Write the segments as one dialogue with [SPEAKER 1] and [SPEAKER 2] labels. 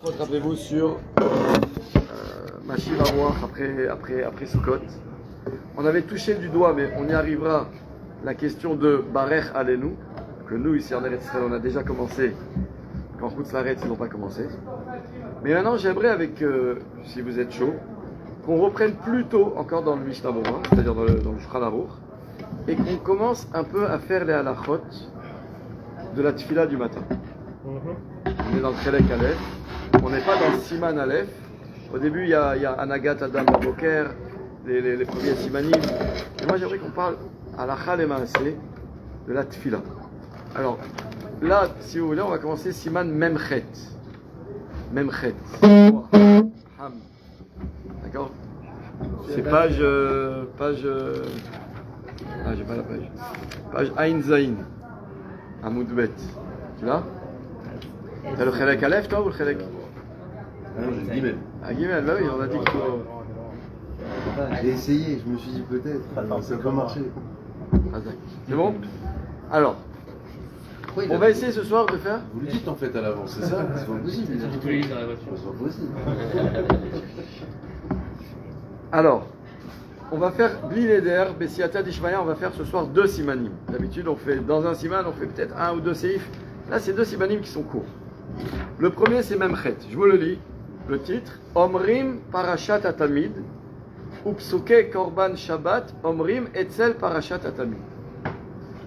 [SPEAKER 1] Rattrapez-vous sur Machiv Amoach après Sukkot. On avait touché du doigt, mais on y arrivera, la question de Barech Alenu, que nous, ici en Eretz Israël, on a déjà commencé, qu'en Chutz La'aretz, ils n'ont pas commencé. Mais maintenant, j'aimerais, si vous êtes chaud, qu'on reprenne plus tôt encore dans le Mishnah Berurah, c'est-à-dire dans le Shulchan Aruch, et qu'on commence un peu à faire les halachot de la tefila du matin. On est dans le Chelek Aleph, on n'est pas dans le Siman Aleph. Au début, il y a Anagat Adam Baboker, les premiers Simanim. Et moi, j'aimerais qu'on parle halacha le maaseh de la tefila. Alors, là, si vous voulez, on va commencer Siman Memchet. Memchet. Ham. D'accord? C'est page. Ah, j'ai pas la page. Page Ain Zain. Amoudbet. Tu l'as? T'as le Chelek Aleph, toi, ou le Chelek?
[SPEAKER 2] Non, j'ai Gimel.
[SPEAKER 1] Ah, Gimel, bah oui, on a dit qu'il faut.
[SPEAKER 2] J'ai essayé, je me suis dit peut-être, ça peut marcher.
[SPEAKER 1] C'est bon? Alors, on va essayer ce soir de faire.
[SPEAKER 2] Vous le dites en fait à l'avance, c'est ça? C'est pas possible.
[SPEAKER 3] J'ai tous les livres dans la voiture.
[SPEAKER 2] C'est pas possible.
[SPEAKER 1] Alors, on va faire Blineder, Bessiata Dishmaya, on va faire ce soir 2 simanim. D'habitude, on fait dans un siman, on fait peut-être 1 ou 2 séifs. Là, c'est 2 simanim qui sont courts. Le premier, c'est Memchet. Je vous le lis. Le titre, Omrim Parashat Atamid, Upsuke Korban Shabbat, Omrim Etzel Parashat Atamid.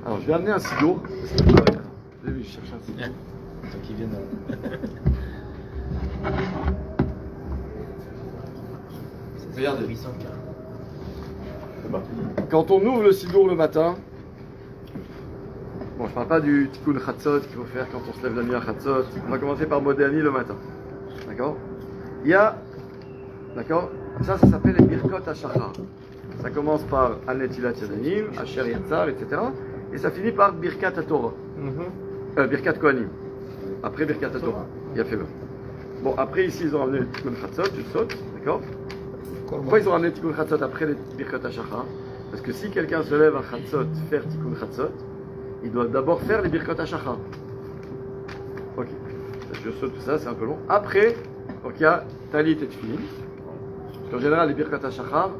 [SPEAKER 1] Alors, je vais amener un sidour. J'ai vu, je cherche un sidour.
[SPEAKER 3] Tant qu'ils viennent.
[SPEAKER 1] Regardez.
[SPEAKER 3] 800K.
[SPEAKER 1] Quand on ouvre le sidour le matin, bon, je ne parle pas du tikkun chatzot qu'il faut faire quand on se lève la nuit à chatzot. On va commencer par Modéani le matin. D'accord? Il y a, d'accord? Ça s'appelle les Birkot HaShachar. Ça commence par Al-Netilat Yadayim, Asher Yatzar, etc. Et ça finit par Birkat HaTorah. Birkat Kohanim. Après Birkat HaTorah. Il y a fait bon, après ici, ils ont ramené le tikkun chatzot, du sot, d'accord? Pourquoi ils ont ramené le tikkun chatzot après les Birkot HaShachar? Parce que si quelqu'un se lève à chatzot, faire tikkun chatzot, il doit d'abord faire les Birkot HaShachar. Ok. Je saute tout ça, c'est un peu long. Après, donc il y a Talit et Tfilin. Parce qu'en général, les Birkot HaShachar,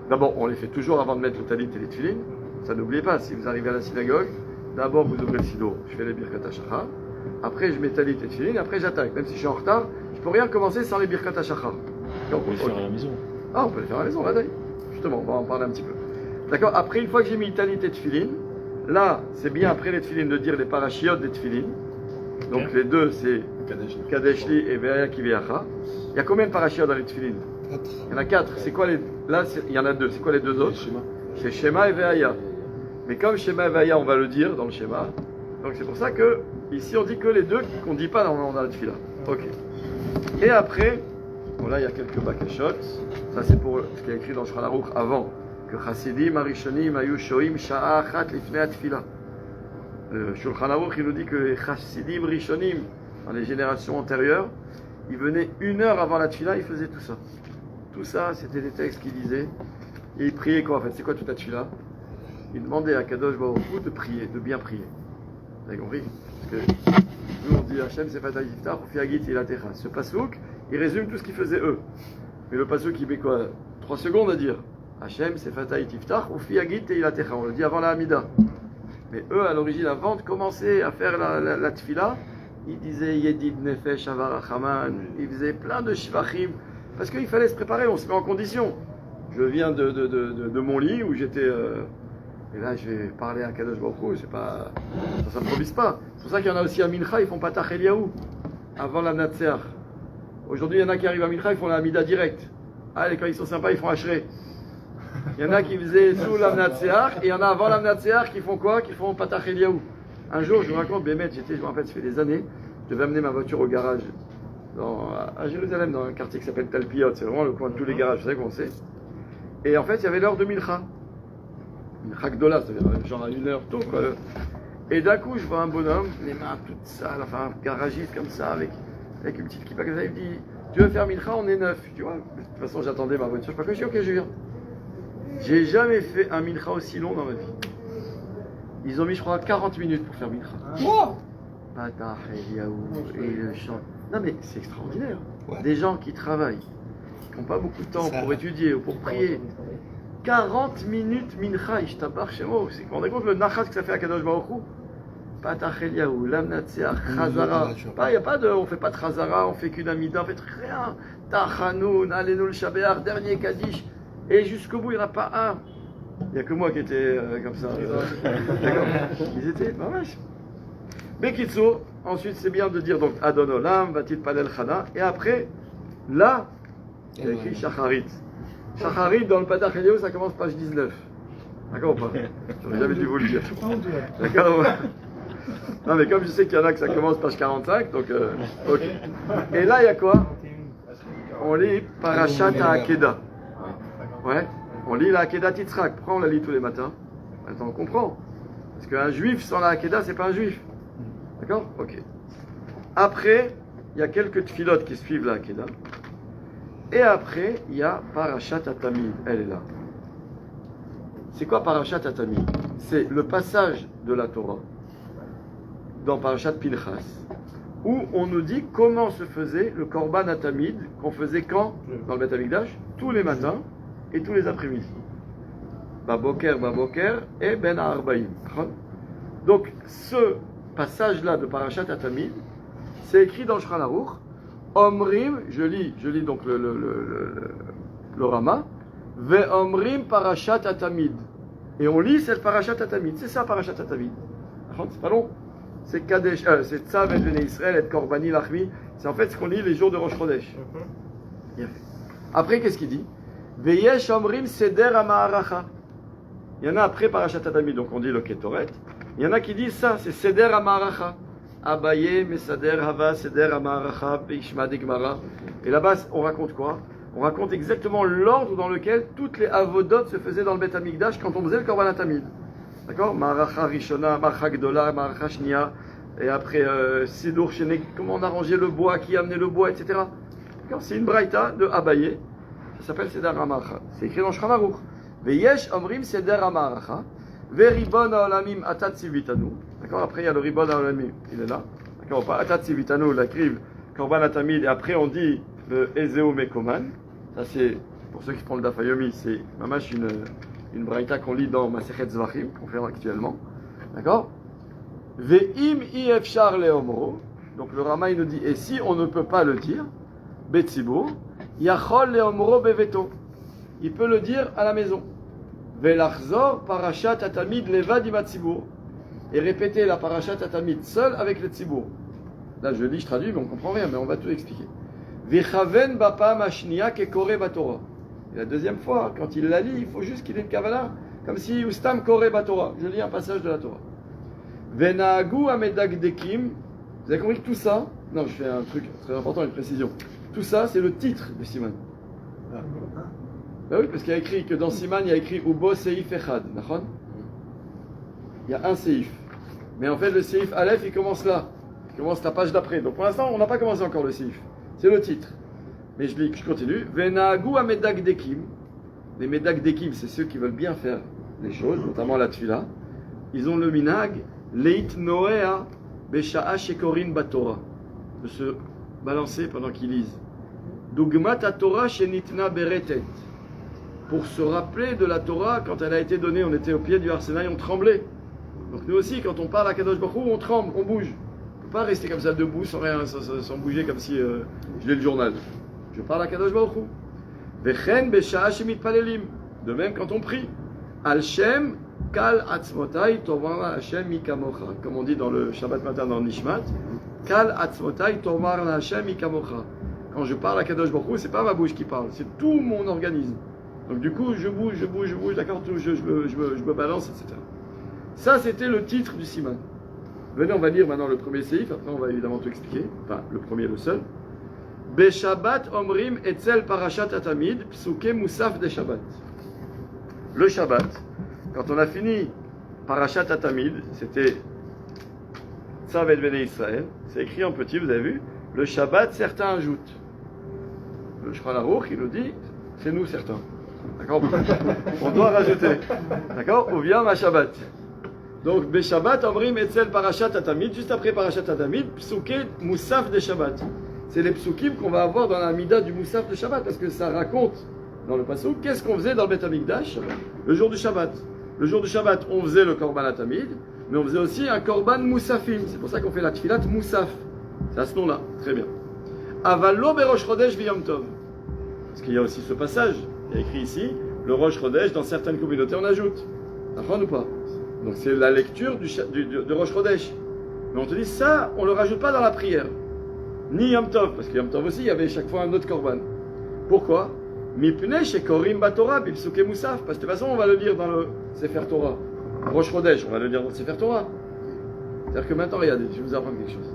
[SPEAKER 1] d'abord, on les fait toujours avant de mettre le Talit et les Tfilin. Ça, n'oubliez pas, si vous arrivez à la synagogue, d'abord vous ouvrez le sido, je fais les Birkot HaShachar. Après, je mets Talit et Tfilin. Après, j'attaque. Même si je suis en retard, je peux rien commencer sans les Birkot HaShachar.
[SPEAKER 3] On peut les faire à la maison.
[SPEAKER 1] Ah, on peut les faire à la maison, là, d'ailleurs. Justement, on va en parler un petit peu. D'accord? Après, une fois que j'ai mis Talit et Tfilin, là, c'est bien après les tefilines de dire les parachiotes des tefilines. Donc les deux, c'est Kadeshli et Ve'aya Kiviacha. Il y a combien de parachiotes dans les tefilines? Il y en a 4. C'est quoi les... Là, il y en a 2. C'est quoi les 2 autres? C'est Shema et Ve'aya. Mais comme Shema et Ve'aya, on va le dire dans le schéma. Donc c'est pour ça que ici on dit que les 2 qu'on ne dit pas dans la tefila. Ok. Et après, bon là il y a quelques bakashot. Ça c'est pour ce qui est écrit dans le Shulchan Aruch avant. Que Chassidim Arishonim Ayu Shoim Sha'a Achat Lifnei HaTefila. Shulchan Aruch il nous dit que les Chassidim Rishonim, dans les générations antérieures, ils venaient 1 heure avant la Tefila, ils faisaient tout ça. Tout ça, c'était des textes qu'ils disaient. Et ils priaient quoi en fait? C'est quoi toute la Tefila? Ils demandaient à Kadosh Baruch Hu de prier, de bien prier. Vous avez compris? Parce que nous on dit Hachem Sefat Yiftach Ufi Agit Ilatecha. Ce pasouk, il résume tout ce qu'ils faisaient eux. Mais le pasouk il met quoi? 3 secondes à dire. Hachem Sefat Yiftach Ufi Agit Ilatecha. On le dit avant la Hamida. Mais eux, à l'origine, avant de commencer à faire la tefila, ils disaient Yedid Nefesh Avarachaman, ils faisaient plein de shvachim, parce qu'il fallait se préparer, on se met en condition. Je viens de mon lit où j'étais, et là je vais parler à Kadosh Baruch Hu, c'est pas, ça s'improvise pas. C'est pour ça qu'il y en a aussi à Mincha, ils font Patach Eliyahu, avant la Natseach. Aujourd'hui, il y en a qui arrivent à Mincha, ils font la Hamida direct. Ah, quand ils sont sympas, ils font Ashrei. Il y en a qui faisaient sous l'Amnatseach, et il y en a avant l'Amnatseach qui font quoi? Qui font Patach Eliyahu. Un jour, je vous raconte, Bémet, je me rappelle, ça fait des années, je devais amener ma voiture au garage à Jérusalem, dans un quartier qui s'appelle Talpiot, c'est vraiment le coin de tous les garages, vous savez comment c'est. Et en fait, il y avait l'heure de Mincha. Mincha Gdola, c'est-à-dire genre à 1 heure tôt, quoi. Et d'un coup, je vois un bonhomme, les mains toutes sales, enfin un garagiste comme ça, avec une petite kippa comme ça, il me dit tu veux faire Mincha, on est 9, tu vois. De toute façon, j'attendais ma voiture, je sais pas que je dis ok, je viens. J'ai jamais fait un Mincha aussi long dans ma vie. Ils ont mis, je crois, 40 minutes pour faire Mincha. Patach Eliyahu et le chant. Non mais c'est extraordinaire.
[SPEAKER 2] Ouais.
[SPEAKER 1] Des gens qui travaillent, qui n'ont pas beaucoup de temps
[SPEAKER 2] Ça.
[SPEAKER 1] pour étudier ou pour prier. 40 minutes mincha, ishtabar shemo. C'est qu'on est compte le nachat que ça fait à Kadosh Baruch Hu. Patach Eliyahu, Lam Natseach, Chazara. Il n'y a pas de, on fait pas de Chazara, on fait qu'une amida, on fait rien. Tachanoun, Alenu Shabeach, dernier Kaddish. Et jusqu'au bout, il n'y en a pas un. Il n'y a que moi qui étais comme ça. D'accord. Ils étaient pas mal. Bekitso, ensuite c'est bien de dire donc Adon Olam, Vatil Palel Chana. Et après, là, il y a écrit Shacharit. Shacharit dans le Patach Eliyahu, ça commence page 19. D'accord ou pas? J'aurais jamais dû vous le dire. D'accord. Non mais comme je sais qu'il y en a que ça commence page 45, donc ok. Et là il y a quoi? On lit Parashat HaAkeda. Ouais. On lit la Hakeda Titzrak. Pourquoi on la lit tous les matins? Maintenant on comprend. Parce qu'un juif sans la Hakeda, c'est pas un juif. D'accord? Ok. Après, il y a quelques tfilotes qui suivent la Hakeda. Et après, il y a Parashat Atamid. Elle est là. C'est quoi Parashat Atamid? C'est le passage de la Torah dans Parashat Pinchas, où on nous dit comment se faisait le Korban Atamid, qu'on faisait quand? Dans le Beth Amikdash? Tous les matins et tous les après-midi. Baboker et Ben Arbaïm. Donc, ce passage-là de Parashat Atamid, c'est écrit dans le Shulchan Aruch. Omrim, je lis donc le Rama, Ve Omrim Parashat Atamid. Et on lit cette Parashat Atamid. C'est ça, Parashat Atamid. C'est pas long. C'est Kadesh, c'est Tzav et Bnei Israël et Korbani Lachmi. C'est en fait ce qu'on lit les jours de Rosh Chodesh. Bien fait. Après, qu'est-ce qu'il dit? Veyesh Omrim Seder HaMa'aracha. Il y en a après Parashat Atamid, donc on dit le Ketoret. Il y en a qui disent ça, c'est Seder HaMa'aracha. Abaye, Mesader, Hava, Seder HaMa'aracha, Beishma Degmara. Et là-bas, on raconte quoi? On raconte exactement l'ordre dans lequel toutes les avodot se faisaient dans le Beth Amikdash quand on faisait le Korban Atamid. D'accord? Ma'aracha Rishona, Ma'aracha Gdola, Ma'aracha Shnia. Et après, Sidur Shenek, comment on arrangeait le bois, qui amenait le bois, etc. D'accord? C'est une braïta de Abaye. Ça s'appelle Seder HaMa'aracha. C'est écrit dans Shulchan Aruch. Veyesh Omrim Seder HaMa'aracha. Veribon Haolamim Atat Tzivitanu. D'accord? Après, il y a le Ribon Haolamim. Il est là. D'accord? Pas Atat Tzivitanu, la crive, Korban Atamid. Et après, on dit le Ezeo Mekoman. Ça, c'est, pour ceux qui font le Daf Yomi, c'est mamash une braïta qu'on lit dans Masechet Zvachim, qu'on fait actuellement. D'accord? Ve'im ifshar leomro. Donc le Rama, il nous dit, et si on ne peut pas le dire, Betzibur, yachol leomro beveto. Il peut le dire à la maison. Ve'lachzor parashat atamid levad im hatzibur. Et répéter la parashat atamid seul avec le tzibur. Là, je lis, je traduis, mais on ne comprend rien, mais on va tout expliquer. Vechaven bapam ashniya kekore batorah. Et la deuxième fois, quand il la lit, il faut juste qu'il ait une kavala, comme si ustam kore batorah. Je lis un passage de la Torah. Venahagu amedagdekim. Vous avez compris que tout ça, non, je fais un truc très important, une précision. Tout ça, c'est le titre de Siman. Ben oui, parce qu'il y a écrit que dans Siman, il y a écrit Ubo Seif Echad. Il y a un Seif. Mais en fait, le Seif Aleph, il commence là. Il commence la page d'après. Donc pour l'instant, on n'a pas commencé encore le Seif. C'est le titre. Mais je continue. Venahagu amedagdekim. Les medagdekim, c'est ceux qui veulent bien faire les choses, notamment la tfila. Ils ont le minag, leit noea besha'a shekorin batora. De se balancer pendant qu'ils lisent. Dugmat Torah shenitna beretet. Pour se rappeler de la Torah, quand elle a été donnée, on était au pied du Arsinaï, on tremblait. Donc nous aussi, quand on parle à Kadosh Baruch Hu, on tremble, on bouge. On ne peut pas rester comme ça debout sans rien, sans bouger comme si je lis le journal. Je parle à Kadosh Baruch Hu. Vechen besha'a shemitpalelim. De même quand on prie. Al Shem kal atzmotai tovara Hashem mikamocha. Comme on dit dans le Shabbat matin dans le Nishmat. Kal atzmotai tovara Hashem mikamocha. Quand je parle à Kadosh Baruch Hu, c'est pas ma bouche qui parle, c'est tout mon organisme. Donc du coup, je bouge, d'accord, je me balance, etc. Ça, c'était le titre du Siman. Venez, on va lire maintenant le premier séif, après on va évidemment tout expliquer. Enfin, le premier, le seul. Beshabbat omrim etzel parashat atamid, psuke musaf de Shabbat. Le Shabbat, quand on a fini parashat atamid, c'était Tzav et Bnei Israël, c'est écrit en petit, vous avez vu. Le Shabbat, certains ajoutent. Le Shulchan Aruch, il nous dit, c'est nous certains. D'accord? On doit rajouter. D'accord? Ou vient ma Shabbat. Donc, Beshabbat, Omrim, Etzel, Parashat, Atamid, juste après Parashat, Atamid, Psuke, Moussaf de Shabbat. c'est les psukim qu'on va avoir dans la Mida du Moussaf de Shabbat, parce que ça raconte dans le Passouk qu'est-ce qu'on faisait dans le Beth Amikdash le jour du Shabbat. Le jour du Shabbat, on faisait le Korban Atamid, mais on faisait aussi un Korban Moussafim. C'est pour ça qu'on fait la Tfilat Moussaf. C'est à ce nom-là. Très bien. Avalo berosh chodesh v'yom tov. Parce qu'il y a aussi ce passage, il y a écrit ici, le Rosh Chodesh, dans certaines communautés, on ajoute. D'accord ou pas? Donc c'est la lecture de Rosh Chodesh. Mais on te dit, ça, on ne le rajoute pas dans la prière. Ni Yom Tov, parce que Yom Tov aussi, il y avait chaque fois un autre korban. Pourquoi? Mipnei shekorim batorah bipsuke moussaf. Parce que de toute façon, on va le lire dans le Sefer Torah. Rosh Chodesh, on va le lire dans le Sefer Torah. C'est-à-dire que maintenant, regardez, je vais vous apprendre quelque chose.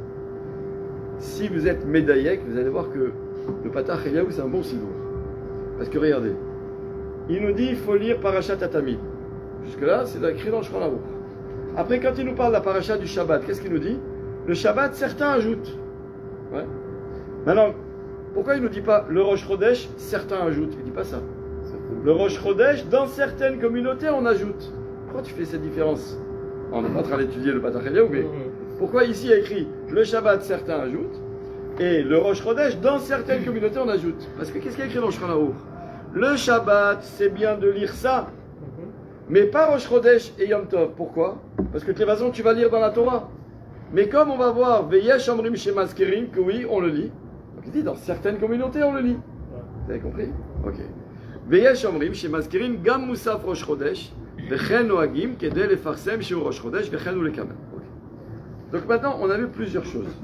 [SPEAKER 1] Si vous êtes médaillek, vous allez voir que le Patach Eliaou, c'est un bon sidour. Parce que regardez, il nous dit il faut lire Parashat Atamid. Jusque-là, c'est écrit dans le Shulchan Aruch. Après, quand il nous parle de la Parashat du Shabbat, qu'est-ce qu'il nous dit? Le Shabbat, certains ajoutent. Ouais. Maintenant, pourquoi il ne nous dit pas le Rosh Chodesh, certains ajoutent? Il ne dit pas ça. Le Rosh Chodesh, dans certaines communautés, on ajoute. Pourquoi tu fais cette différence? On n'est pas en train d'étudier le Patach Eliaou, mais pourquoi ici il y a écrit le Shabbat, certains ajoutent, et le Rosh Chodesh, dans certaines communautés, on ajoute? Parce que qu'est-ce qu'il y a écrit dans le Shulchan Aruch? Le Shabbat, c'est bien de lire ça, mais pas Rosh Chodesh et Yom Tov. Pourquoi? Parce que de toute façon, tu vas lire dans la Torah. Mais comme on va voir Veyesh Omrim Shemazkirin, que oui, on le lit. Donc il dit dans certaines communautés, on le lit. Vous avez compris? Ok. Veyesh Omrim Shemazkirin Gam Moussaf Rosh Chodesh Vechen Noagim Kedei Lefarsem Shiur Rosh Chodesh Vechen Ulekamen. Donc maintenant, on a vu plusieurs choses.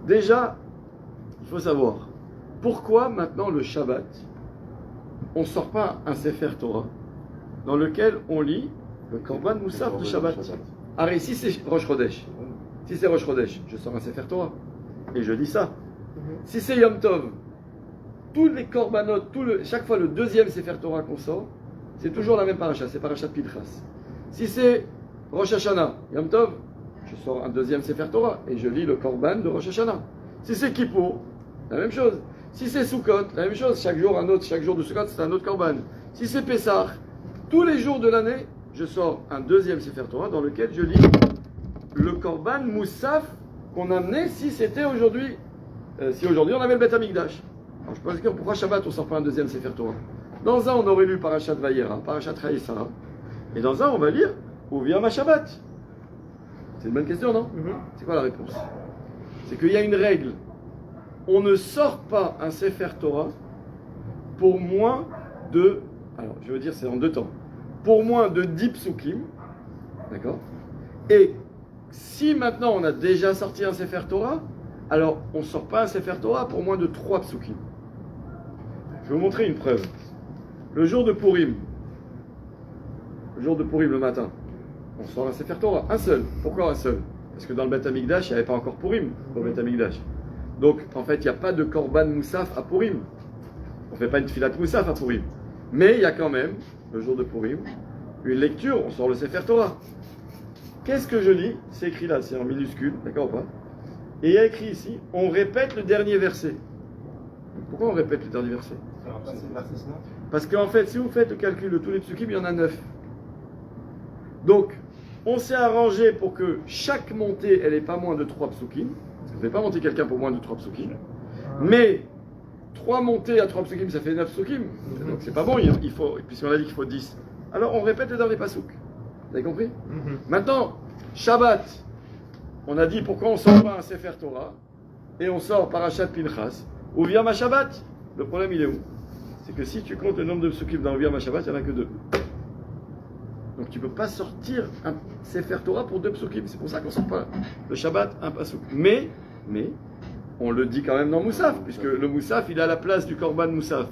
[SPEAKER 1] Déjà, il faut savoir pourquoi maintenant le Shabbat, on ne sort pas un Sefer Torah dans lequel on lit le Korban Moussaf de Shabbat. Alors ici c'est Rosh Chodesh. Si c'est Rosh Chodesh, je sors un Sefer Torah et je lis ça. Si c'est Yom Tov, tous les Korbanot, chaque fois le deuxième Sefer Torah qu'on sort, c'est toujours la même paracha, c'est Parashat Pinchas. Si c'est Rosh Hashanah, Yom Tov, je sors un deuxième Sefer Torah et je lis le Korban de Rosh Hashanah. Si c'est Kippour, la même chose. Si c'est Sukkot, la même chose. Chaque jour un autre, chaque jour de Sukkot, c'est un autre Korban. Si c'est Pessah, tous les jours de l'année, je sors un deuxième Sefer Torah dans lequel je lis le Korban Moussaf qu'on amenait si c'était aujourd'hui, si aujourd'hui on avait le Beth Amikdash. Alors je peux dire pourquoi Shabbat on sort pas un deuxième Sefer Torah. Dans un on aurait lu Parashat Vayera, Parashat Chaïsara, et dans un on va lire Uviyam Shabbat. C'est une bonne question, non? C'est quoi la réponse? C'est qu'il y a une règle. On ne sort pas un Sefer Torah pour moins de... Alors, je veux dire, c'est en deux temps. Pour moins de 10 psukim. D'accord? Et si maintenant on a déjà sorti un Sefer Torah, alors on ne sort pas un Sefer Torah pour moins de 3 psukim. Je vais vous montrer une preuve. Le jour de Purim, le matin, on sort un Sefer Torah, un seul. Pourquoi un seul? Parce que dans le Beth Amikdash, il n'y avait pas encore Purim au Beth Amikdash. Donc, en fait, il n'y a pas de Korban Moussaf à Purim. On ne fait pas une Tfilat Moussaf à Purim. Mais il y a quand même, le jour de Purim, une lecture, on sort le Sefer Torah. Qu'est-ce que je lis? C'est écrit là, c'est en minuscule, d'accord ou pas? Et il y a écrit ici, on répète le dernier verset. Pourquoi on répète le dernier verset? Parce qu'en fait, si vous faites le calcul de tous les psukim, il y en a 9. Donc, on s'est arrangé pour que chaque montée, elle n'ait pas moins de 3 psukim. Parce qu'on ne fait pas monter quelqu'un pour moins de 3 psukim. Mais 3 montées à 3 psukim, ça fait 9 psukim. Donc c'est pas bon, il faut, et puis si on a dit qu'il faut 10. Alors on répète les derniers pasuk. Vous avez compris? Maintenant, Shabbat, on a dit pourquoi on sort pas un Sefer Torah et on sort Parashat Pinchas. Ou via ma Shabbat. Le problème il est où? C'est que si tu comptes le nombre de psukim dans via ma Shabbat, il n'y en a que 2. Donc tu ne peux pas sortir un Sefer Torah pour 2 psukim. C'est pour ça qu'on ne sort pas le Shabbat, un pasuk. Mais, on le dit quand même dans Moussaf, puisque le Moussaf, il a la place du Korban Moussaf.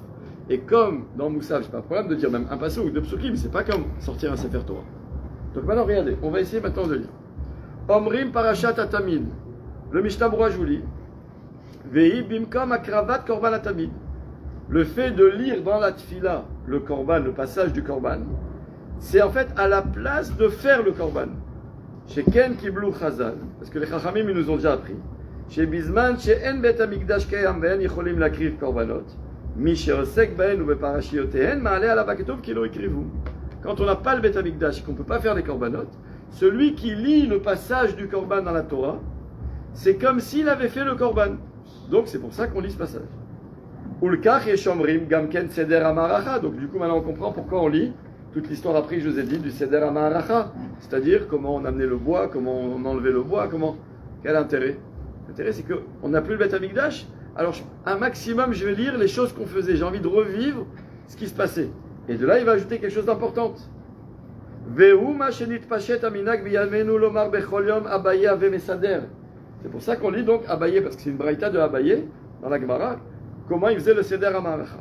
[SPEAKER 1] Et comme dans Moussaf, c'est pas un problème de dire même un pasuk ou 2 psukim, c'est pas comme sortir un Sefer Torah. Donc maintenant, regardez, on va essayer maintenant de lire. Omrim Parashat Atamid. Le Mishnah Berurah je vous lis. Vehi bimkom akravat Korban Atamid. Le fait de lire dans la Tfila le Korban, le passage du Korban, c'est en fait à la place de faire le Korban. Chez Ken Kiblu Chazal, parce que les Chachamim ils nous ont déjà appris. Chez Bizman, chez En Bet Amikdash Kayam Ben, Yicholim Lakriv Korbanot. Mi Sheosek Ben ou Beparashioteen, Ma'ale ala Baketov Kilo Ikrivu. Quand on n'a pas le Bet Amikdash et qu'on ne peut pas faire les Korbanot, celui qui lit le passage du Korban dans la Torah, c'est comme s'il avait fait le Korban. Donc c'est pour ça qu'on lit ce passage. Ulkach et Shomrim Gamken Seder Amaracha. Donc du coup maintenant on comprend pourquoi on lit toute l'histoire après je vous ai dit du Seder Amaracha. C'est-à-dire comment on amenait le bois, comment on enlevait le bois, comment... Quel intérêt? L'intérêt c'est qu'on n'a plus le Beth Amikdash. Alors un maximum je vais lire les choses qu'on faisait. J'ai envie de revivre ce qui se passait. Et de là il va ajouter quelque chose d'important. C'est pour ça qu'on lit donc Abaye, parce que c'est une braïta de Abaye dans la Gemara. Comment il faisait le Seder Amaracha.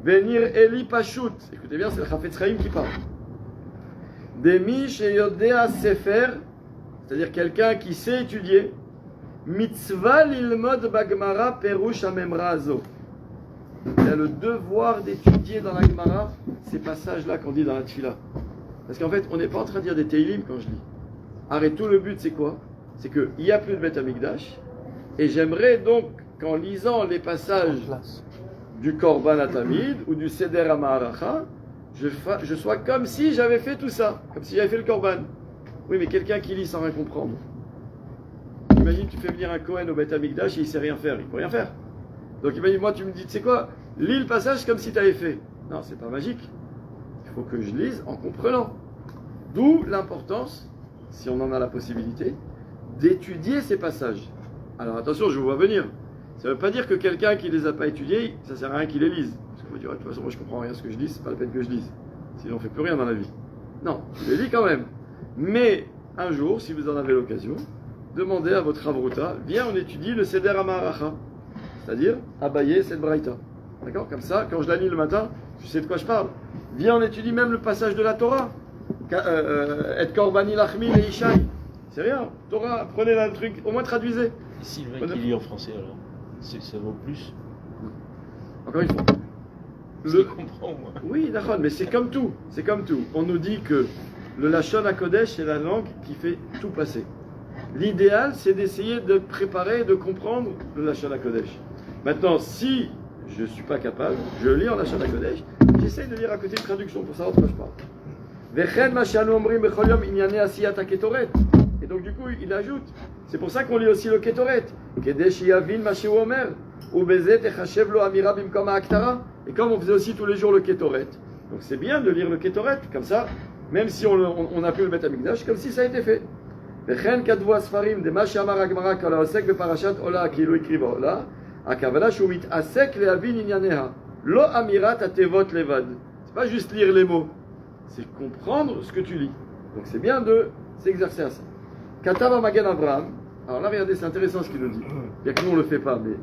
[SPEAKER 1] Venir Eli Pashut. Écoutez bien, c'est le Chafetz Chaim qui parle. Demi Sheyodea Sefer, c'est-à-dire quelqu'un qui sait étudier. Mitzvah lilmod bagmara perush amemra azo. Il a le devoir d'étudier dans la Gemara ces passages-là qu'on dit dans la Tfila. Parce qu'en fait, on n'est pas en train de dire des Teilim quand je lis. Arrête, tout le but, c'est quoi? C'est qu'il n'y a plus de Beth Amikdash. Et j'aimerais donc qu'en lisant les passages du Korban Atamid ou du Seder Amaracha, je sois comme si j'avais fait tout ça, comme si j'avais fait le Korban. Oui, mais quelqu'un qui lit sans rien comprendre. Imagine, tu fais venir un Kohen au Beth Amikdash et il ne sait rien faire, il ne peut rien faire. Donc imagine, moi tu me dis, tu sais quoi, lis le passage comme si tu avais fait. Non, c'est pas magique. Il faut que je lise en comprenant. D'où l'importance, si on en a la possibilité, d'étudier ces passages. Alors attention, je vous vois venir. Ça ne veut pas dire que quelqu'un qui ne les a pas étudiés, ça ne sert à rien qu'il les lise. Parce qu'on va dire, de toute façon, moi je ne comprends rien à ce que je lis, c'est pas la peine que je lise. Sinon on ne fait plus rien dans la vie. Non, je les lis quand même. Mais un jour, si vous en avez l'occasion, demandez à votre Havruta, viens on étudie le Seder Amaracha. C'est-à-dire, Abaye cette braïta. D'accord? Comme ça, quand je la lis le matin, je sais de quoi je parle. Viens on étudie même le passage de la Torah. Et Korbani Lachmi et Ishaï. C'est rien. Torah, prenez là le truc, au moins traduisez.
[SPEAKER 3] Et si le mec il lit en français alors, ça vaut plus?
[SPEAKER 1] Encore une fois.
[SPEAKER 3] Je comprends moi.
[SPEAKER 1] Oui, d'accord, mais c'est comme tout. C'est comme tout. On nous dit que le Lashon HaKodesh, c'est la langue qui fait tout passer. L'idéal, c'est d'essayer de préparer, de comprendre le Lashon HaKodesh. Maintenant, si je ne suis pas capable, je lis en Lashon HaKodesh, j'essaye de lire à côté une traduction pour savoir de quoi je parle. Et donc du coup, il ajoute, c'est pour ça qu'on lit aussi le Ketoret. Et comme on faisait aussi tous les jours le Ketoret, donc c'est bien de lire le Ketoret, comme ça, même si on a plus le Beth Amikdash, comme si ça a été fait. וכן כתבו הספרים דמה שאמר הגמרא כל העוסק בפרשת עולה כאילו הקריבה עולה, הכוונה שהוא מתעסק להבין ענייניה, לא אמירת התיבות לבד. C'est pas juste lire les mots, c'est comprendre ce que tu lis. Donc c'est bien de s'exercer à ça. Katav Magen Avraham, alors là regardez, c'est intéressant ce qu'il nous dit. Bien que nous on le fait pas, mais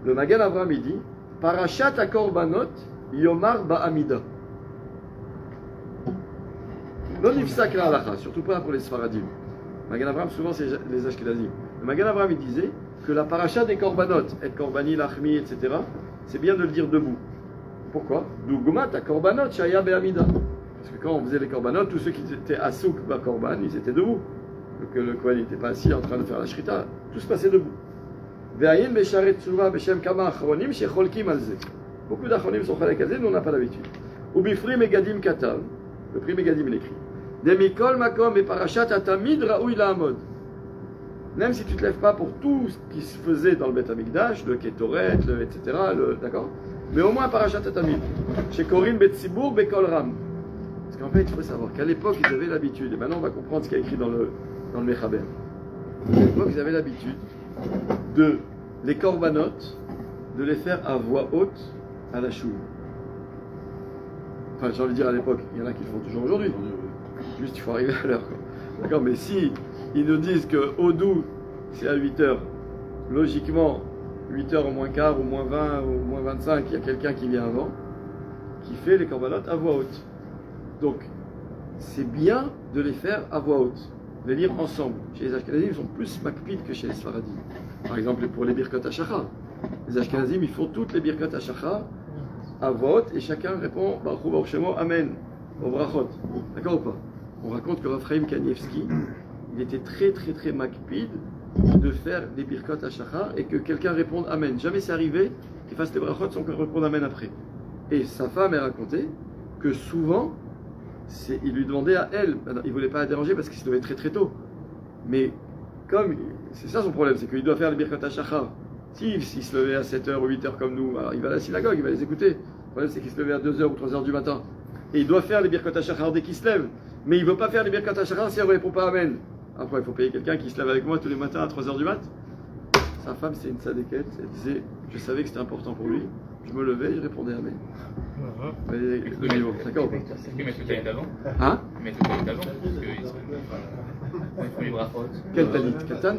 [SPEAKER 1] le Magen Avraham il dit Parashat HaKorbanot Yomar Ba'amida. Non nifsak la halacha, surtout pas pour les Sfaradim. Magen Avraham, souvent c'est les Ashkenazim. Le Magen Avraham il disait que la paracha des korbanot, et korbani, lachmi, etc., c'est bien de le dire debout. Pourquoi? Dougumat à korbanot, shaya be'amida. Parce que quand on faisait les korbanot, tous ceux qui étaient asouk ba korban, ils étaient debout. Donc le Kohen n'était pas assis en train de faire la shrita, tout se passait debout. Ve'ayin besharet tshuva beshem kama achronim shecholkim al ze. Beaucoup d'achronim sont chalek al ze, nous on n'a pas l'habitude. Ubifri megadim katav, le prix Megadim il écrit. Demikol makom et parashat atamid raoui la'amod. Même si tu ne te lèves pas pour tout ce qui se faisait dans le Beth Amikdash, le Ketoret, etc., d'accord? Mais au moins parashat atamid. Chez Korin Betsibour Bekol Ram. Parce qu'en fait, il faut savoir qu'à l'époque, ils avaient l'habitude, et maintenant on va comprendre ce qu'il y a écrit dans le Mechaber. À l'époque, ils avaient l'habitude de les korbanot, de les faire à voix haute à la choule. Enfin, j'ai envie de dire à l'époque, il y en a qui le font toujours aujourd'hui. Juste, il faut arriver à l'heure. D'accord, mais si ils nous disent que Odou, c'est à 8h, logiquement, 8h au moins quart, ou moins 20, ou moins 25, il y a quelqu'un qui vient avant, qui fait les corbanotes à voix haute. Donc, c'est bien de les faire à voix haute, de les lire ensemble. Chez les Ashkenazim, ils sont plus makpid que chez les Sfaradim. Par exemple, pour les Birkot HaShachar. Les Ashkenazim, ils font toutes les Birkot HaShachar à voix haute, et chacun répond Baruch Hu Baruch Shemo, Amen, au brachot. D'accord ou pas? On raconte que Raphaïm Kanievski, il était très makpid de faire des birkot HaShachar et que quelqu'un réponde Amen. Jamais c'est arrivé qu'il fasse les brachot sans qu'on réponde Amen après. Et sa femme a raconté que souvent, il lui demandait à elle, il ne voulait pas la déranger parce qu'il se levait très tôt. Mais comme, c'est ça son problème, c'est qu'il doit faire les birkot HaShachar S'il se levait à 7h ou 8h comme nous, alors il va à la synagogue, il va les écouter. Le problème, c'est qu'il se levait à 2h ou 3h du matin. Et il doit faire les Birkot HaShachar dès qu'il se lève. Mais il ne veut pas faire les Birkot HaShachar si elle ne répond pas Amen. Après, il faut payer quelqu'un qui se lève avec moi tous les matins à 3h du mat. Sa femme, c'est une sadéquette. Elle disait, je savais que c'était important pour lui. Je me levais et je répondais Amen. Le niveau, d'accord.
[SPEAKER 4] Est-ce qu'ils mettent le talit d'avant?
[SPEAKER 1] Hein?
[SPEAKER 4] Ils mettent le talit d'avant parce qu'ils font les brachot.
[SPEAKER 1] Quel talit? Katan?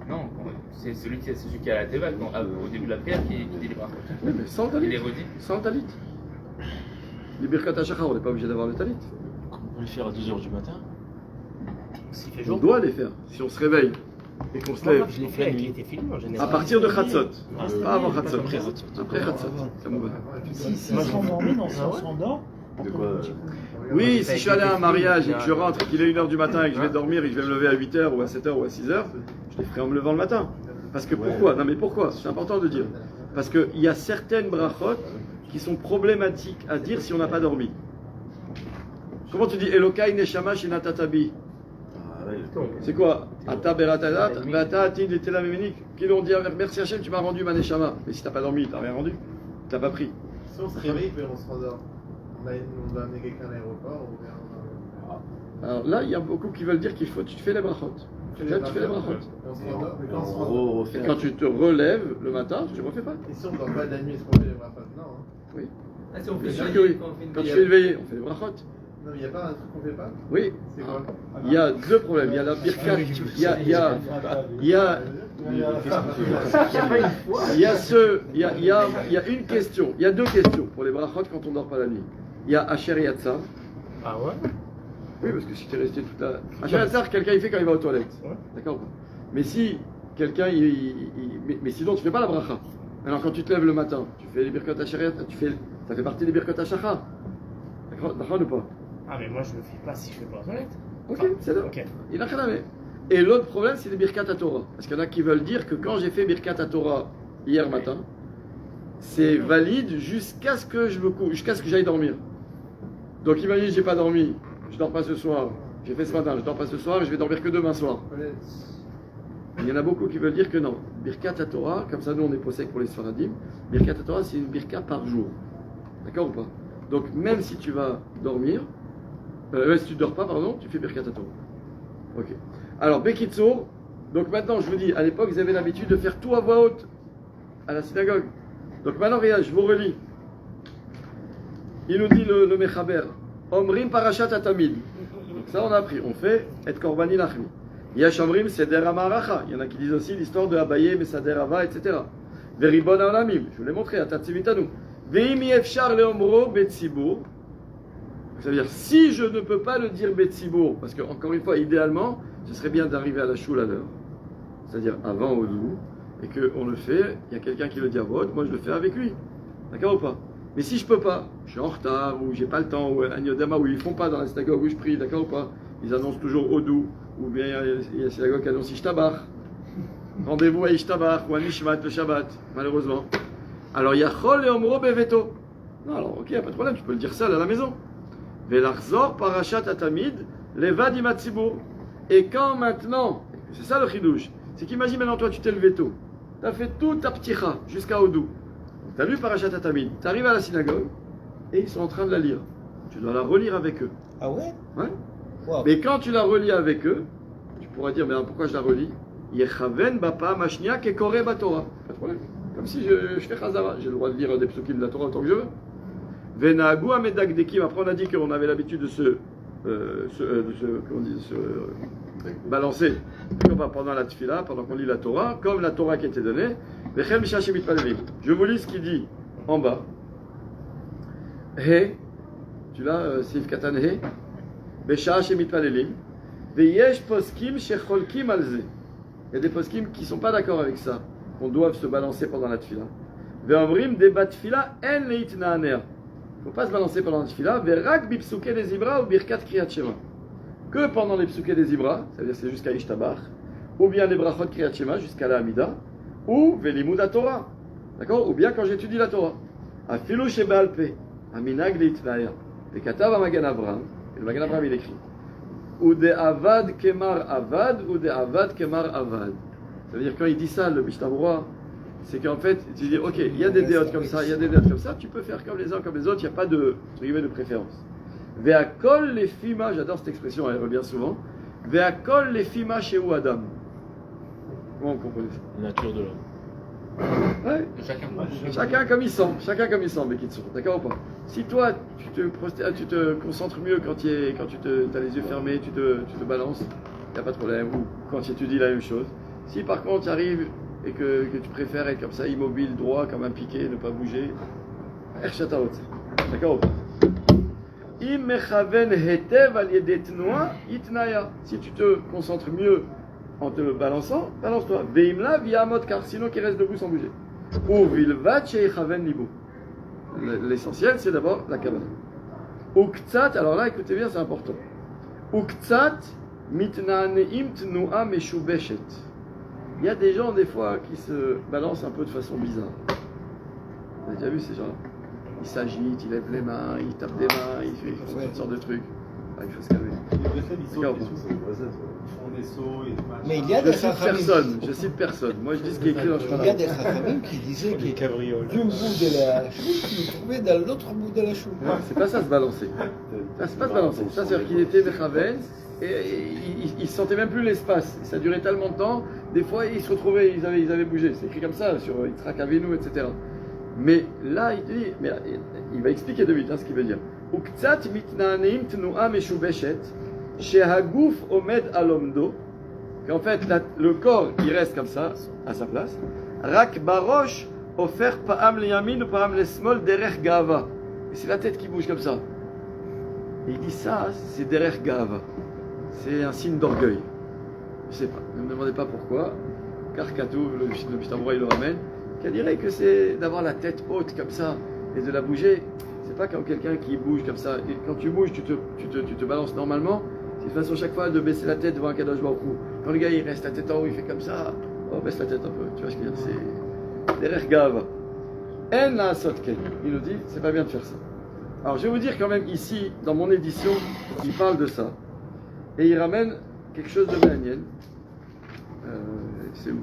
[SPEAKER 4] Non, c'est celui qui est à la teva, au début de la prière, qui dit les brachot.
[SPEAKER 1] Oui, mais sans
[SPEAKER 4] Il
[SPEAKER 1] talit.
[SPEAKER 4] les redit.
[SPEAKER 1] Sans talit. Les Birkat HaShachar, on n'est pas obligé d'avoir le talit.
[SPEAKER 3] On peut les faire à 2h du matin.
[SPEAKER 5] S'il fait
[SPEAKER 1] On
[SPEAKER 5] jour.
[SPEAKER 1] doit les faire. Si on se réveille et qu'on se lève.
[SPEAKER 5] Je l'ai fait avec l'été film en
[SPEAKER 1] À
[SPEAKER 5] général.
[SPEAKER 1] partir de Khatzot. Pas avant Khatzot.
[SPEAKER 3] Après Khatzot.
[SPEAKER 1] Après Khatzot. Ça me va.
[SPEAKER 6] Si s'endormit, on s'endort.
[SPEAKER 2] De quoi
[SPEAKER 1] Oui, si je suis allé à un mariage et que je rentre et qu'il est 1h du matin et que je vais dormir et que je vais me lever à 8h ou à 7h ou à 6h, je les ferai en me levant le matin. Parce que pourquoi? Non mais pourquoi? C'est important de dire. Parce qu'il y a certaines brachot qui sont problématiques à dire si on n'a pas dormi. Comment tu dis Elokai Neshama Shinatatabi? C'est quoi? Ata Beratadat, Vata Atid et Telamemini. Qui l'ont dit merci Hachem, tu m'as rendu ma Neshama. Mais si t'as pas dormi, t'as rien rendu. T'as pas pris.
[SPEAKER 7] Si on se réveille et on se rendort, on va amener quelqu'un à l'aéroport ou bien
[SPEAKER 1] Alors là, il y a beaucoup qui veulent dire qu'il faut tu fais les brachot. Là, tu fais les brachot.
[SPEAKER 7] on se rendort. Mais quand on se
[SPEAKER 2] En
[SPEAKER 7] rendort.
[SPEAKER 2] gros,
[SPEAKER 1] Et quand tu te relèves le matin, tu refais pas.
[SPEAKER 7] Et si on ne dort pas de la nuit, est-ce qu'on fait les brachot? Non. Hein.
[SPEAKER 1] Oui.
[SPEAKER 8] Ah, si on fait
[SPEAKER 1] Bien sûr
[SPEAKER 8] ça,
[SPEAKER 1] que oui.
[SPEAKER 8] quand on fait une
[SPEAKER 1] Quand tu
[SPEAKER 8] veillée.
[SPEAKER 1] fais une veillée, on fait les brachot.
[SPEAKER 7] Non, mais il n'y a pas un truc qu'on fait pas?
[SPEAKER 1] Oui.
[SPEAKER 7] C'est quoi?
[SPEAKER 1] Il y a deux problèmes. Il y a la birkat. Il y a une question. Il y a deux questions pour les brachot quand on dort pas la nuit. Il y a Asher Yatsa.
[SPEAKER 5] Ah ouais?
[SPEAKER 1] Oui, parce que si tu es resté toute la. Asher Yatsa, quelqu'un il fait quand il va aux toilettes.
[SPEAKER 5] Ouais.
[SPEAKER 1] D'accord. Mais si quelqu'un mais sinon tu fais pas la bracha. Alors quand tu te lèves le matin, tu fais les birkat Asher Yatsa, ça fait partie des birkat Hashachar. D'accord ou pas?
[SPEAKER 5] Ah mais moi je le fais pas si je fais pas la toilette.
[SPEAKER 1] Ok, c'est là.
[SPEAKER 5] Ok.
[SPEAKER 1] Il a rien à voir. Et l'autre problème, c'est les Birkat Torah. Parce qu'il y en a qui veulent dire que quand j'ai fait Birkat Torah hier matin, c'est valide jusqu'à ce que je me couche, jusqu'à ce que j'aille dormir. Donc imagine, j'ai pas dormi, je dors pas ce soir. J'ai fait ce matin, je dors pas ce soir, je vais dormir que demain soir. Il y en a beaucoup qui veulent dire que non. Birkat Torah, comme ça nous on est possèque pour les Sfaradim, Birkat Torah c'est une birka par jour. D'accord ou pas? Donc même si tu vas dormir, si tu dors pas, pardon, tu fais Birkat Torah. Ok. Alors, Bekitsour, donc maintenant je vous dis, à l'époque ils avaient l'habitude de faire tout à voix haute à la synagogue. Donc maintenant, regarde, je vous relis. Il nous dit le Mechaber, Omrim Parashat Atamid. Donc ça on a appris, on fait Et Korbani Lachmi. Yash Omrim Seder Amaracha. Il y en a qui disent aussi l'histoire de Abaye, Mesader Ava, etc. Veribon Aolamim, je vous l'ai montré, Atatsimitanu. Veim Yefshar Leomro Betzibur. Ça veut dire, si je ne peux pas le dire Betzibur, parce que encore une fois, idéalement, ce serait bien d'arriver à la choule à l'heure, c'est-à-dire avant Odou, et qu'on le fait, il y a quelqu'un qui le dit à voix haute, moi je le fais avec lui, d'accord ou pas? Mais si je peux pas, je suis en retard, ou j'ai pas le temps, ou un Yodama, où ils font pas dans la synagogue où je prie, d'accord ou pas? Ils annoncent toujours Odou, ou bien il y a la synagogue qui annonce Ishtabach, rendez-vous à Ishtabach, ou à Nishmat le Shabbat, malheureusement. Alors il y a Chol et Omro Beveto. Non, alors ok, il n'y a pas de problème, tu peux le dire seul à la maison. Velachzor parashat atamid levad imatzibur. Et quand maintenant, c'est ça le chidouche, c'est qu'imagine maintenant toi tu t'es levé tôt, tu as fait toute ta pticha jusqu'à Odou, tu as lu parashat atamid, tu arrives à la synagogue et ils sont en train de la lire. Tu dois la relire avec eux.
[SPEAKER 6] Ah ouais?
[SPEAKER 1] Ouais.
[SPEAKER 6] Wow.
[SPEAKER 1] Mais quand tu la relis avec eux, tu pourras dire mais alors, pourquoi je la relis? Yechaven bapa mashnia kekore batora. Pas de problème. Comme si je fais chazara, j'ai le droit de lire des psukim de la Torah autant que je veux. Venagu amedagdekim. Après on a dit qu'on avait l'habitude de se balancer pendant la tfila, pendant qu'on lit la Torah, comme la Torah qui était donnée. Vechem mishashim mitpalevim. Je vous lis ce qu'il dit en bas. He, tu l'as, Sif Katan He, Beshashim mitpalelim, veyesh poskim shecholkim alze. Il y a des poskim qui ne sont pas d'accord avec ça, qu'on doit se balancer pendant la tfila. Ve'omrim debat tfila en leitnaaner. Il ne faut pas se balancer pendant la tfila. Ve'rak bipsuke des ibra ou birkat kriyat shema. Que pendant les psuke des ibra, c'est-à-dire c'est jusqu'à Ishtabach, ou bien les brachot kriyat shema jusqu'à la Hamida, ou ve'limud Torah. D'accord? Ou bien quand j'étudie la Torah. Afilu shebe'al pe, aminag leitnaer. Ve'katav amagan Abraham. Et le Magan Abraham il écrit. Ou de avad kemar avad, ou de avad kemar avad. Ça veut dire quand il dit ça, le Mishnah Berurah, c'est qu'en fait, tu dis, ok, il y a des déotes comme ça, il y a des déotes comme ça, tu peux faire comme les uns, comme les autres, il n'y a pas de, entre guillemets, de préférence. Ve'akol les fima, j'adore cette expression, elle revient souvent. Ve'akol les fima chez Adam. Comment vous comprenez ça?
[SPEAKER 3] La nature de l'homme.
[SPEAKER 1] Ouais. Chacun comme il sent, Bekitsour, d'accord ou pas? Si toi, tu te concentres mieux quand tu as les yeux fermés, tu te balances, il n'y a pas de problème, ou quand tu étudies la même chose. Si par contre tu arrives et que tu préfères être comme ça, immobile, droit, comme un piquet, ne pas bouger, d'accord ou pas? Si tu te concentres mieux en te balançant, balance-toi. Veimla viamot, car sinon qui reste debout sans bouger. Ou vilvat sheikhaven libu. L'essentiel c'est d'abord la kabbalah. Uktsat, alors là écoutez bien, c'est important. Uktsat mitnaneim tnua meshubeshet. Il y a des gens des fois qui se balancent un peu de façon bizarre. Vous avez déjà vu ces gens-là? Ils s'agitent, ils lèvent les mains, ils tapent des mains, ils font toutes sortes de trucs. Ah, il faut se calmer. D'accord.
[SPEAKER 2] Ils font des sauts et des machins.
[SPEAKER 6] Mais il y a des chachamim.
[SPEAKER 1] Je cite personne. Moi je dis ce qui est écrit dans le
[SPEAKER 6] Il y a
[SPEAKER 1] chemin.
[SPEAKER 6] des chachamim qui disaient
[SPEAKER 3] Les
[SPEAKER 6] que
[SPEAKER 3] cabrioles.
[SPEAKER 6] d'un bout de la choule, tu le trouvais dans l'autre bout de la choule.
[SPEAKER 1] C'est pas ça se balancer. Ça c'est pas se balancer. Ça c'est-à-dire qu'il était Mechaven et il sentait même plus l'espace. Ça durait tellement de temps. Des fois ils se retrouvaient, ils avaient bougé. C'est écrit comme ça sur Yitzhak Avinu, etc. Mais là, il dit, mais il va expliquer de vite ce qu'il veut dire. Uktsat mitnaneim tnua meshubeshet, shehaguf omed alomdo, qu'en fait le corps il reste comme ça, à sa place. Rak barosh ofer paam liyamin ou paam lesmol derech gava. Et c'est la tête qui bouge comme ça. Et il dit ça, c'est derech gava. C'est un signe d'orgueil. Je sais pas, ne me demandez pas pourquoi. Car Katou, le Mishnah il le ramène. Qu'elle dirait que c'est d'avoir la tête haute comme ça et de la bouger. C'est pas comme quelqu'un qui bouge comme ça. Et quand tu bouges, tu te balances normalement. C'est une façon chaque fois de baisser la tête devant un Kadosh Baruch Hu. Quand le gars il reste la tête en haut, il fait comme ça. Oh, baisse la tête un peu. Tu vois ce que je veux dire? C'est derech gava. En la sotken. Il nous dit, c'est pas bien de faire ça. Alors je vais vous dire quand même ici, dans mon édition, il parle de ça. Et il ramène quelque chose de Méaniel. C'est où?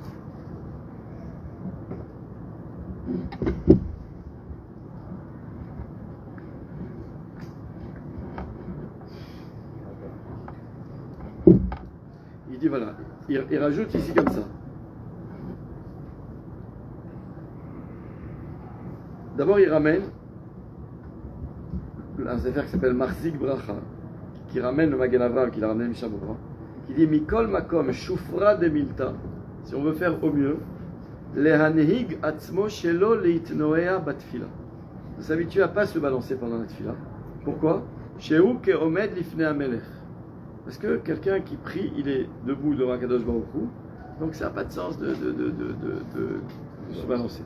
[SPEAKER 1] Il dit voilà, il rajoute ici comme ça. D'abord il ramène un sefer qui s'appelle Marzik Bracha, qui ramène le Magen Avraham, qui l'a ramené Mishabura, qui dit Mikol Makom Shufra de Milta, si on veut faire au mieux, Lehanehig Atzmo Shelo Leitnoea Batfila. De s'habituer à ne pas se balancer pendant la tfila. Pourquoi? Shehu Keomed Lifne Amelech. Parce que quelqu'un qui prie, il est debout devant Kadosh Baruch Hu, donc ça n'a pas de sens de se balancer.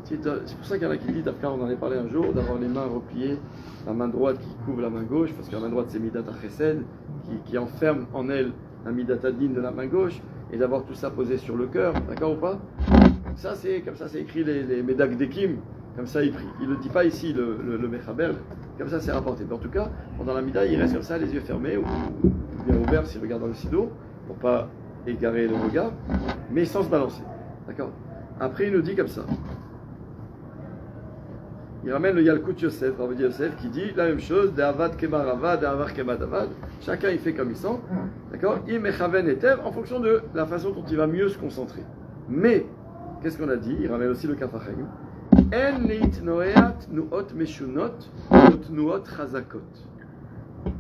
[SPEAKER 1] C'est pour ça qu'il y en a qui disent, après on en avait parlé un jour, d'avoir les mains repliées, la main droite qui couvre la main gauche, parce que la main droite c'est Midat HaChesed, qui enferme en elle la Midat Hadin de la main gauche, et d'avoir tout ça posé sur le cœur, d'accord ou pas? Ça c'est comme ça c'est écrit les Medak Dekim, comme ça il prie. Il ne le dit pas ici le Mechaber, comme ça c'est rapporté. Mais en tout cas, pendant la Mida, il reste comme ça, les yeux fermés, ou bien ouverts s'il regarde dans le sido, pour pas égarer le regard, mais sans se balancer, d'accord? Après il nous dit comme ça. Il ramène le Yalkut Yosef, Rabbi Yosef, qui dit la même chose, d'Avad Kemar Avad, d'Avar Kemad Avad. Chacun il fait comme il sent, d'accord? Imechaven etev, en fonction de la façon dont il va mieux se concentrer. Mais, qu'est-ce qu'on a dit? Il ramène aussi le Kafachayim. En leitnoeat nuot meshunot, nuot chazakot.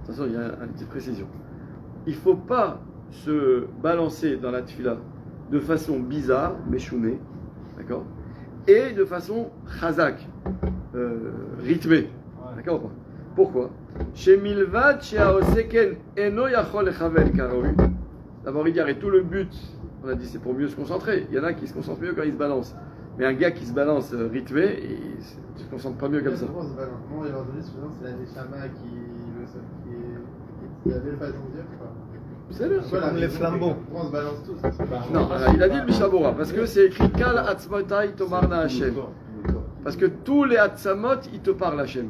[SPEAKER 1] Attention, il y a une petite précision. Il ne faut pas se balancer dans la tfila de façon bizarre, meshunée, d'accord? Et de façon chazak. Rythmé. D'accord ou pas? Pourquoi? Chez Milvad, chez Aoseken, Eno Yachol Echavel Karoui. D'abord, il y a tout le but, on a dit c'est pour mieux se concentrer. Il y en a qui se concentrent mieux quand ils se balancent. Mais un gars qui se balance rythmé, il ne se concentre pas mieux comme ça.
[SPEAKER 7] Moi, il va donner souvent, c'est la Neshama qui avait le façon de dire quoi.
[SPEAKER 1] C'est bien.
[SPEAKER 7] Voilà,
[SPEAKER 6] comme les flambeaux.
[SPEAKER 7] On se balance tous.
[SPEAKER 1] Non, il a dit le Mishabura, parce que c'est écrit Kal Atzmotai Tomarna Hashem. Parce que tous les Atzamot, ils te parlent Hashem.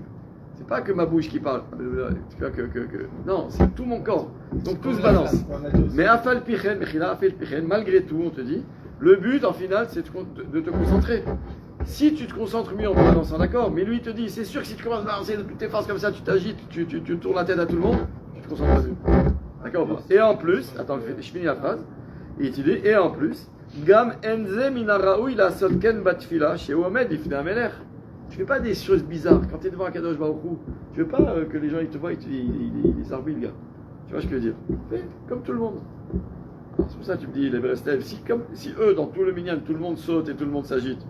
[SPEAKER 1] C'est pas que ma bouche qui parle. Non, c'est tout mon corps. Donc tout se balance. Mais Afal Pichen, Mechila Afal Pichen, malgré tout, on te dit, Le but, en final, c'est de te concentrer. Si tu te concentres mieux en te balançant, d'accord, mais lui il te dit, c'est sûr que si tu commences à balancer de toutes tes forces comme ça, tu t'agites, tu tournes la tête à tout le monde, tu te concentres pas mieux. D'accord ou pas? Et en plus, attends, je finis la phrase, et il te dit, et en plus, Gam enze minaraoui la sotken batfila chez Omed ifne ameler. Tu fais pas des choses bizarres. Quand tu es devant un Kadosh Baruch Hu, tu veux pas que les gens ils te voient, ils s'arbouillent, le gars. Tu vois ce que je veux dire? Fais comme tout le monde. Alors, c'est pour ça que tu me dis, les Breslev, si eux, dans tout le minyan, tout le monde saute et tout le monde s'agite,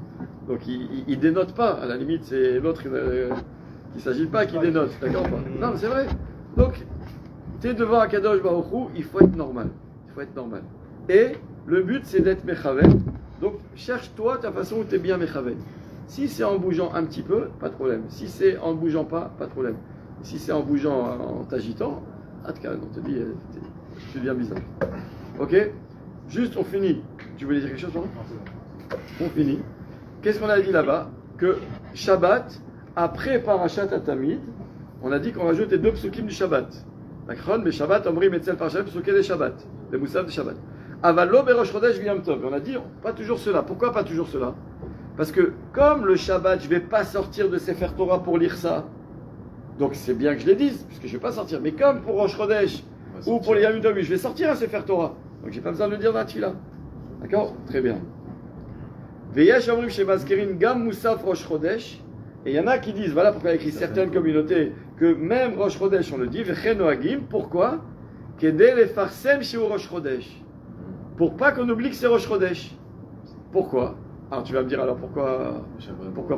[SPEAKER 1] donc ils dénotent pas. À la limite, c'est l'autre qui s'agite pas qui dénote. D'accord ou pas? Non, mais c'est vrai. Donc, tu es devant un Kadosh Baruch Hu, il faut être normal. Il faut être normal. Et le but, c'est d'être mechaven. Donc, cherche-toi ta façon où tu es bien mechaven. Si c'est en bougeant un petit peu, pas de problème. Si c'est en bougeant pas de problème. Si c'est en bougeant, en t'agitant, on te dit, tu deviens bizarre. Ok? Juste, on finit. Tu voulais dire quelque chose, pardon? On finit. Qu'est-ce qu'on a dit là-bas? Que Shabbat, après Parashat Atamid, on a dit qu'on rajoute les 2 psukim du Shabbat. D'accord? Mais Shabbat, Omri, Metzel, Parashat, psukim des Shabbat. Les Moussav de Shabbat. Avalo, Berosh Chodesh, V'yam Tov. On a dit, pas toujours cela. Pourquoi pas toujours cela? Parce que comme le Shabbat, je ne vais pas sortir de Sefer Torah pour lire ça, donc c'est bien que je les dise, puisque je ne vais pas sortir. Mais comme pour Rosh Chodesh ou pour les Yom Tov, je vais sortir à Sefer Torah. Donc je n'ai pas besoin de le dire dans la Tfila. D'accord? Très bien. Veyesh Omrim Shemazkerin Gam Moussaf Rosh Chodesh. Et il y en a qui disent, voilà pourquoi il y a écrit certaines communautés, que même Rosh Chodesh on le dit, Vechen Noagim. Pourquoi? Kedei lefarsem sheu Rosh Chodesh. Pour pas qu'on oublie que c'est Rosh Chodesh. Pourquoi? Alors tu vas me dire alors pourquoi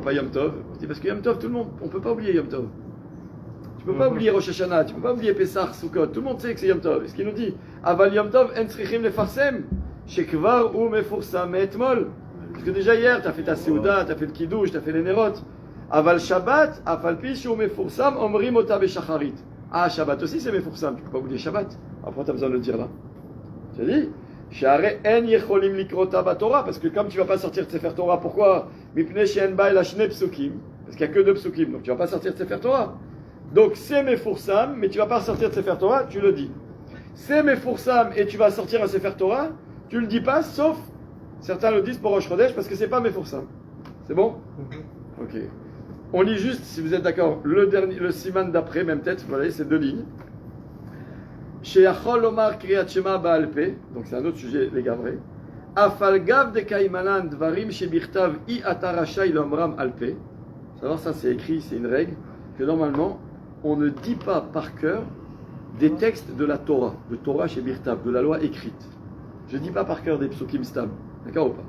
[SPEAKER 1] pas Yom Tov? Je dis parce que Yom Tov, tout le monde, on ne peut pas oublier Yom Tov. Tu ne peux pas oublier Rosh Hashanah, tu ne peux pas oublier Pessah, Sukkot, tout le monde sait que c'est Yom Tov. Et ce qu'il nous dit, Aval Yom Tov, en tzrichim lefarsem, shekvar ou mefursam etmol. Parce que déjà hier, tu as fait ta Seuda, tu as fait le Kiddush, tu as fait les Nerot. Aval Shabbat, afal pish ou mefursam, omrim ota beshacharit. Ah, Shabbat aussi c'est mefursam, tu ne peux pas oublier Shabbat. Après tu as besoin de le dire là. Tu as dit parce que comme tu ne vas pas sortir de Sefer Torah, pourquoi? Parce qu'il n'y a que 2 psukim, donc tu ne vas pas sortir de Sefer Torah. Donc c'est mefursam, mais tu ne vas pas sortir de Sefer Torah, tu le dis. C'est mefursam et tu vas sortir à Sefer Torah, tu ne le dis pas, sauf, certains le disent pour Rosh Chodesh, parce que c'est pas mefursam. C'est bon? Ok. On lit juste, si vous êtes d'accord, le siman d'après, même tête, vous voyez, c'est 2 lignes. Sheyachol Omar Kriyat Shema Ba'alpe, donc c'est un autre sujet, les gavrés. Afalgav de Kaimanan Dvarim Shebichtav I Atarashai Lomram Alpe. Savoir ça, c'est écrit, c'est une règle, que normalement, on ne dit pas par cœur des textes de la Torah, de Torah Shebichtav, de la loi écrite. Je ne dis pas par cœur des psukim stam, d'accord ou pas?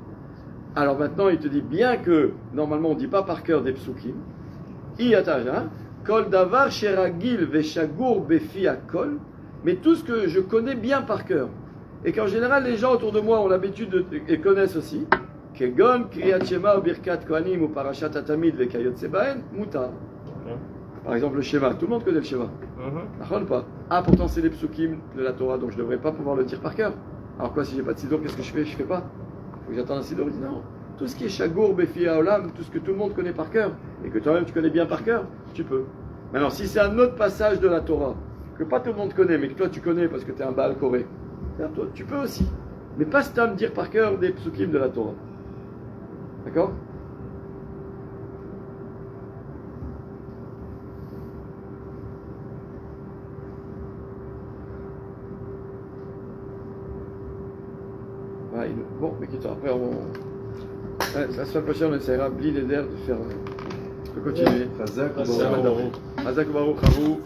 [SPEAKER 1] Alors maintenant, il te dit bien que normalement, on ne dit pas par cœur des psukim. I Atarashai, Kol Davar Sheragil Veshagur Befi Akol. Mais tout ce que je connais bien par cœur, et qu'en général les gens autour de moi ont l'habitude et connaissent aussi, Kegon, Kriyat Shema, ou Birkat Kohanim, ou Parashat Atamid, Vekayot Sebaen, Mutar. Par exemple le Shema, tout le monde connaît le Shema. D'accord ou pas? Ah, pourtant c'est les psukim de la Torah, donc je ne devrais pas pouvoir le dire par cœur. Alors quoi, si j'ai pas de siddur, qu'est-ce que je fais? Je fais pas. Faut que j'attende un siddur. Je dis non. Tout ce qui est Shagour, Befi Haolam, tout ce que tout le monde connaît par cœur, et que toi-même tu connais bien par cœur, tu peux. Maintenant, si c'est un autre passage de la Torah, que pas tout le monde connaît, mais que toi tu connais parce que tu es un Baal Koré, toi tu peux aussi. Mais pas à me dire par cœur des psukim de la Torah. D'accord? Bon, mais après la semaine prochaine on essaiera, Bli Leder, de faire. De continuer.
[SPEAKER 2] Chazak ou
[SPEAKER 1] Hazak Baruch Haru.